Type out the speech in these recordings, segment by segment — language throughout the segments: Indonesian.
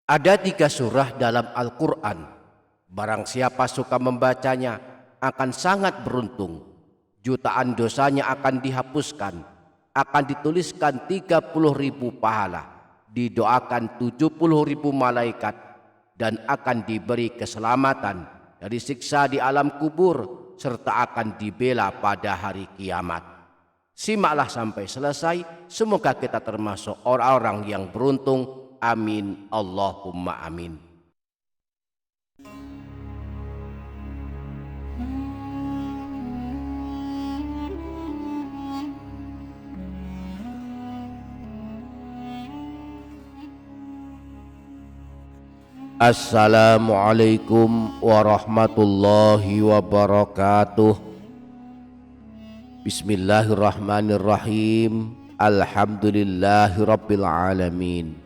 Ada 3 surah dalam Al-Quran. Barang siapa suka membacanya akan sangat beruntung. Jutaan dosanya akan dihapuskan, akan dituliskan 30.000 pahala, didoakan 70.000 malaikat, dan akan diberi keselamatan dari siksa di alam kubur, serta akan dibela pada hari kiamat. Simaklah sampai selesai, semoga kita termasuk orang-orang yang beruntung. Amin, Allahumma amin. Assalamualaikum warahmatullahi wabarakatuh. Bismillahirrahmanirrahim. Alhamdulillahi rabbil alamin.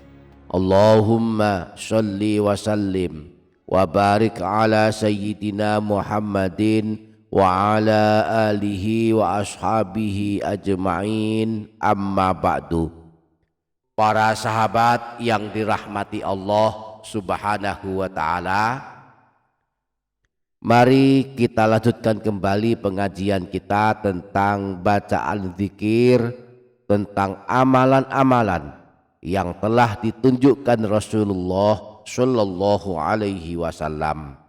Allahumma sholli wa sallim wa barik ala sayyidina Muhammadin wa ala alihi wa ashabihi ajma'in, amma ba'du. Para sahabat yang dirahmati Allah Subhanahu wa ta'ala, mari kita lanjutkan kembali pengajian kita tentang bacaan zikir, tentang amalan-amalan yang telah ditunjukkan Rasulullah Shallallahu Alaihi Wasallam.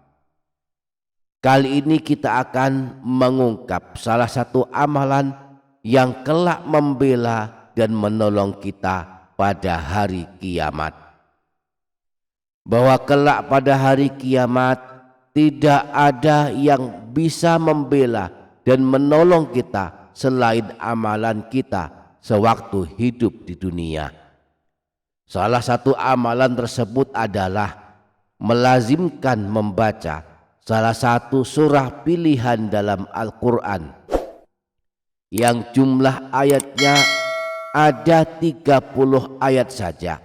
Kali ini kita akan mengungkap salah satu amalan yang kelak membela dan menolong kita pada hari kiamat. Bahwa kelak pada hari kiamat tidak ada yang bisa membela dan menolong kita selain amalan kita sewaktu hidup di dunia. Salah satu amalan tersebut adalah melazimkan membaca salah satu surah pilihan dalam Al-Quran yang jumlah ayatnya ada 30 ayat saja.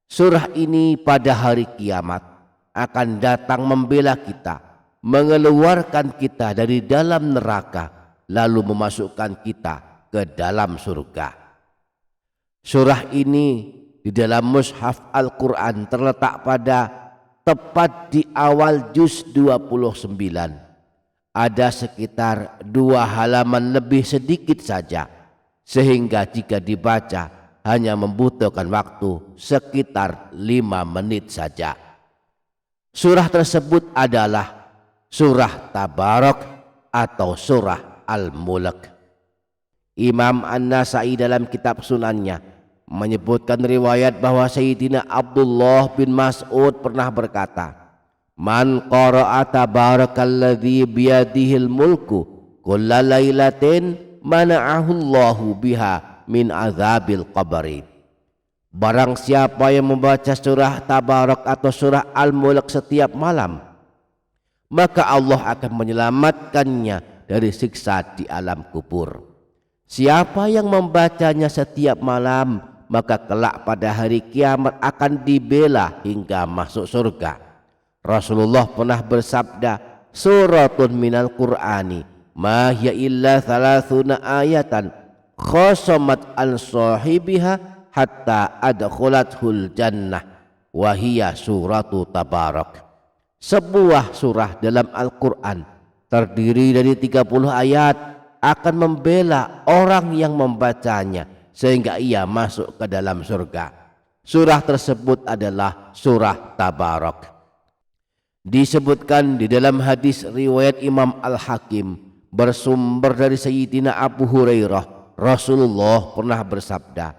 Surah ini pada hari kiamat akan datang membela kita, mengeluarkan kita dari dalam neraka, lalu memasukkan kita ke dalam surga. Surah ini di dalam mushaf Al-Quran terletak pada tepat di awal juz 29. Ada sekitar 2 halaman lebih sedikit saja, sehingga jika dibaca hanya membutuhkan waktu sekitar 5 menit saja. Surah tersebut adalah surah Tabarak atau surah Al-Mulk. Imam An-Nasa'i dalam kitab sunannya menyebutkan riwayat bahwa Sayyidina Abdullah bin Mas'ud pernah berkata, "Man qara'a tabarakalladzi biyadihil mulku kulla lailatin mana'ahu Allahu biha min azabil qabri." Barang siapa yang membaca surah Tabarak atau surah Al-Mulk setiap malam, maka Allah akan menyelamatkannya dari siksa di alam kubur. Siapa yang membacanya setiap malam, maka kelak pada hari kiamat akan dibela hingga masuk surga. Rasulullah pernah bersabda, "Suratun minal Qur'ani ma hiya illa 30 ayatan khosomat an sahibiha hatta adkhulathul jannah wa hiya suratu Tabarak." Sebuah surah dalam Al-Quran terdiri dari 30 ayat akan membela orang yang membacanya sehingga ia masuk ke dalam surga. Surah tersebut adalah surah Tabarak. Disebutkan di dalam hadis riwayat Imam Al-Hakim bersumber dari Sayyidina Abu Hurairah, Rasulullah pernah bersabda,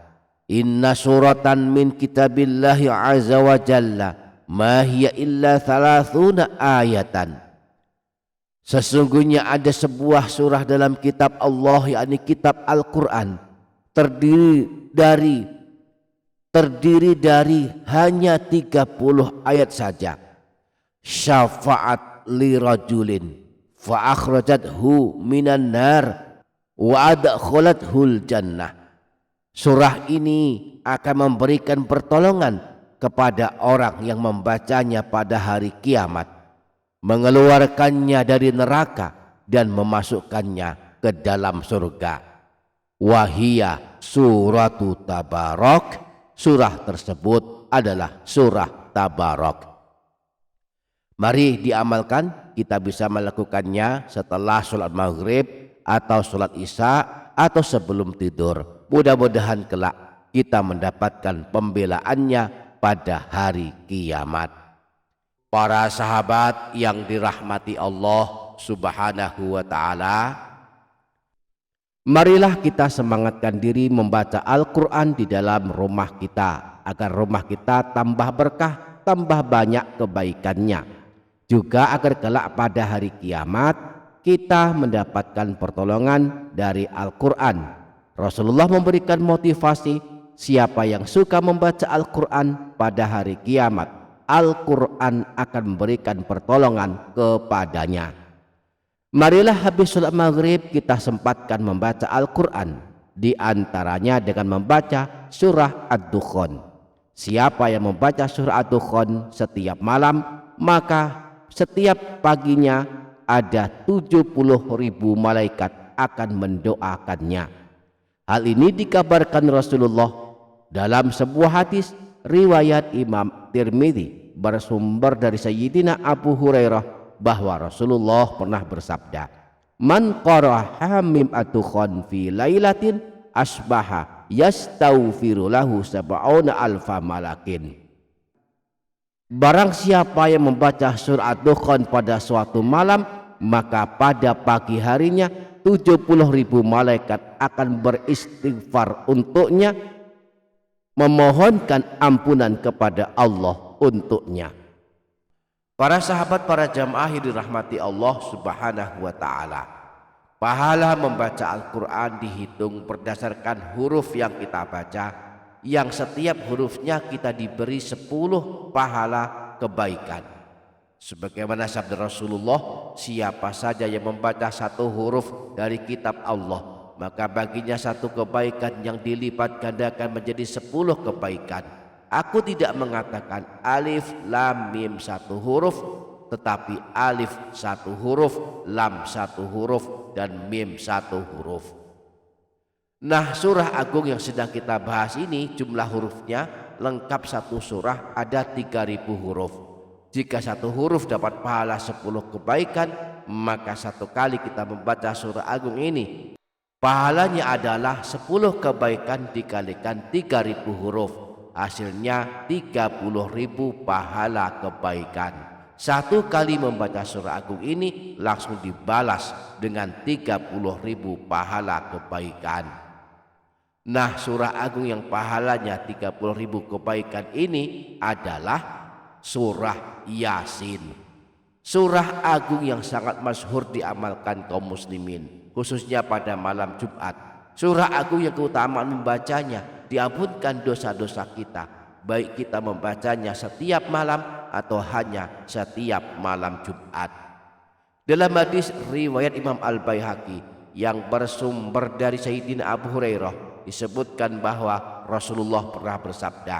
"Inna suratan min kitabillahi azza wa jalla ma hiya illa 30 ayatan." Sesungguhnya ada sebuah surah dalam kitab Allah, yakni kitab Al-Quran, terdiri dari hanya 30 ayat saja. Syafa'at li rajulin fa akhrajathu minan nar wa adkhalathul jannah. Surah ini akan memberikan pertolongan kepada orang yang membacanya pada hari kiamat, mengeluarkannya dari neraka dan memasukkannya ke dalam surga. Wahia suratu Tabarak, surah tersebut adalah surah tabarak. Mari diamalkan, kita bisa melakukannya setelah sholat maghrib atau sholat isya atau sebelum tidur. Mudah-mudahan kelak kita mendapatkan pembelaannya pada hari kiamat. Para sahabat yang dirahmati Allah Subhanahu wa ta'ala, marilah kita semangatkan diri membaca Al-Quran di dalam rumah kita, agar rumah kita tambah berkah, tambah banyak kebaikannya. Juga agar kelak pada hari kiamat kita mendapatkan pertolongan dari Al-Quran. Rasulullah memberikan motivasi, siapa yang suka membaca Al-Quran pada hari kiamat, Al-Quran akan memberikan pertolongan kepadanya. Marilah habis sholat maghrib kita sempatkan membaca Al-Quran, di antaranya dengan membaca surah Ad-Dukhan. Siapa yang membaca surah Ad-Dukhan setiap malam, maka setiap paginya ada 70.000 malaikat akan mendoakannya. Hal ini dikabarkan Rasulullah dalam sebuah hadis riwayat Imam Tirmidzi bersumber dari Sayyidina Abu Hurairah bahwa Rasulullah pernah bersabda, "Man qara'a hamim ad-dukhan fi lailatin asbaha yastaghfiru lahu sab'una alfa malakin." Barang siapa yang membaca surah Ad-Dukhan pada suatu malam, maka pada pagi harinya 70.000 malaikat akan beristighfar untuknya, memohonkan ampunan kepada Allah untuknya. Para sahabat, para jamaah yang dirahmati Allah Subhanahu wa ta'ala, pahala membaca Al-Quran dihitung berdasarkan huruf yang kita baca, yang setiap hurufnya kita diberi 10 pahala kebaikan. Sebagaimana sabda Rasulullah, siapa saja yang membaca satu huruf dari kitab Allah, maka baginya satu kebaikan yang dilipat gandakan menjadi 10 kebaikan. Aku tidak mengatakan alif lam mim satu huruf, tetapi alif satu huruf, lam satu huruf, dan mim satu huruf. Nah, surah agung yang sedang kita bahas ini jumlah hurufnya lengkap satu surah ada 3.000 huruf. Jika satu huruf dapat pahala 10 kebaikan, maka satu kali kita membaca surah agung ini pahalanya adalah 10 kebaikan dikalikan 3.000 huruf, hasilnya 30.000 pahala kebaikan. Satu kali membaca surah agung ini langsung dibalas dengan 30.000 pahala kebaikan. Nah, surah agung yang pahalanya 30.000 kebaikan ini adalah surah Yasin. Surah agung yang sangat masyhur diamalkan kaum muslimin, khususnya pada malam Jumat. Surah agung yang keutamaan membacanya diampunkan dosa-dosa kita, baik kita membacanya setiap malam atau hanya setiap malam Jumat. Dalam hadis riwayat Imam Al-Baihaqi yang bersumber dari Sayyidina Abu Hurairah disebutkan bahwa Rasulullah pernah bersabda,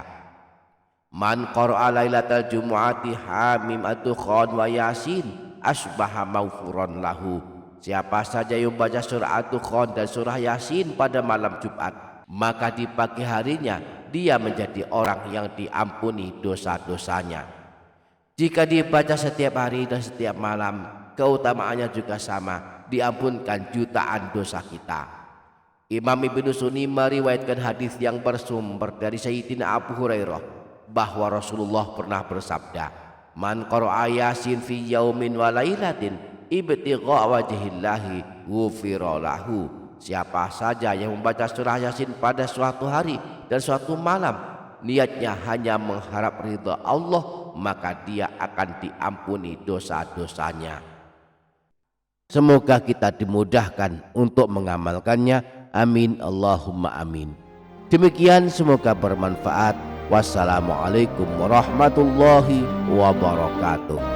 "Man qara'a lailatal jumu'ati hamim ad-dukhan wa yasin asbaha maghfuran lahu." Siapa saja yang membaca surah Ad-Dukhan dan surah Yasin pada malam Jumat, maka di pagi harinya dia menjadi orang yang diampuni dosa-dosanya. Jika dibaca setiap hari dan setiap malam, keutamaannya juga sama, diampunkan jutaan dosa kita. Imam Ibnu Sunni meriwayatkan hadis yang bersumber dari Sayyidina Abu Hurairah bahwa Rasulullah pernah bersabda, "Man qara'a Yasin fi yaumin wa lailatin ibtigha wajhillahi ghufira lahu." Siapa saja yang membaca surah Yasin pada suatu hari dan suatu malam, niatnya hanya mengharap ridha Allah, maka dia akan diampuni dosa-dosanya. Semoga kita dimudahkan untuk mengamalkannya. Amin Allahumma amin. Demikian, semoga bermanfaat. Wassalamualaikum warahmatullahi wabarakatuh.